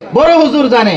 বড় হুজুর জানে।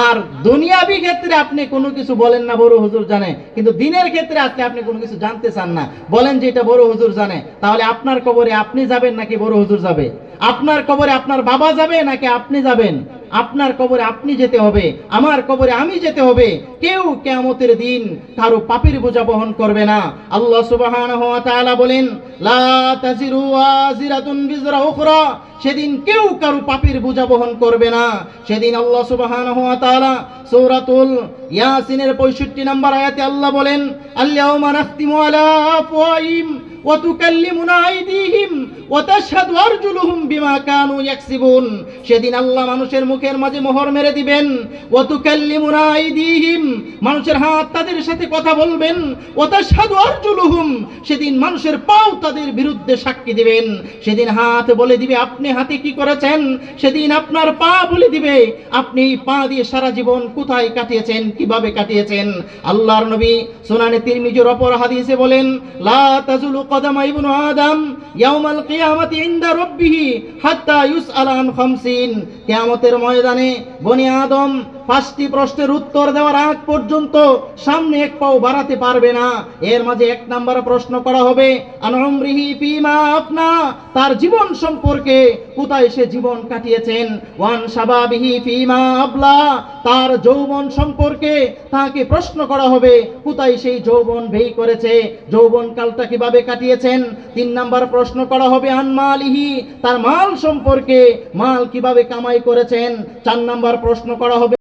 আর দুনিয়াবি ক্ষেত্রে আপনি কোনো কিছু বলেন না বড় হুজুর জানে, কিন্তু দিনের ক্ষেত্রে আজকে আপনি কোনো কিছু জানতে চান না, বলেন যে এটা বড় হুজুর জানে। তাহলে আপনার কবরে আপনি যাবেন নাকি বড় হুজুর যাবে? আপনার কবরে আপনার বাবা যাবে নাকি আপনি যাবেন? আপনার কবরে আপনি যেতে হবে, আমার কবরে আমি যেতে হবে। কেউ কিয়ামতের দিন কারো পাপের বোঝা বহন করবে না। আল্লাহ সুবহানাহু ওয়া তাআলা বলেন, লা তাজিরু ওয়াজিরাতুন বিজরা উখরা, সেদিন কেউ কারো পাপের বোঝা বহন করবে না। সেদিন আল্লাহ সুবহানাহু ওয়া তাআলা সূরাতুল ইয়াসিনের 65 নম্বর আয়াতে আল্লাহ বলেন, আল-ইয়াওমা নাখতিমু আলা আফওয়াহিম ওয়া তুকাল্লিমুনা আইদিহিম ওয়া তাশহাদু আরজুলুহুম বিমা কানু ইয়াকসিবুন। সেদিন আল্লাহ মানুষের মুখের মাঝে মোহর মেরে দিবেন। ওয়া তুকাল্লিমুনা আইদিহিম, মানুষের হাত তাদের সাথে কথা বলবেন। ওয়া তাশহাদু আরজুলুহুম, সেদিন মানুষের পাও তাদের বিরুদ্ধে সাক্ষী দিবেন। সেদিন হাত বলে দিবে আপনি হাতে কি করেছেন। সেদিন আপনার পা বলে দিবে আপনি পা দিয়ে সারা জীবন কোথায় কাটিয়েছেন, কিভাবে কাটিয়েছেন। আল্লাহর নবী সুনানে তিরমিজির অপর হাদিসে বলেন, লা তাজুলু কদামা ইবনু আদম ইয়াউমাল কিয়ামাতি ইনদা রাব্বিহি হাত্তা ইউসআলা আন খামসিন। কিয়ামতের ময়দানে বনি আদম 5টি প্রশ্নের উত্তর দেওয়ার আগ পর্যন্ত সামনে এক পাও বাড়াতে পারবে না। এর মাঝে 1 নম্বর প্রশ্ন করা হবে আন উমরিহি ফিমা আফনা, তার জীবন সম্পর্কে, কোথায় সে জীবন কাটিয়েছেন। ওয়ান শাবাবিহি ফিমা আবলা, তার যৌবন সম্পর্কে তাকে প্রশ্ন করা হবে, কোথায় সেই যৌবন ব্যয় করেছে, যৌবন কালটা কিভাবে কাটিয়েছেন। 3 নম্বর প্রশ্ন করা হবে আন মালিহি, তার মাল সম্পর্কে, মাল কিভাবে কামাই করেছেন। 4 নম্বর প্রশ্ন করা হবে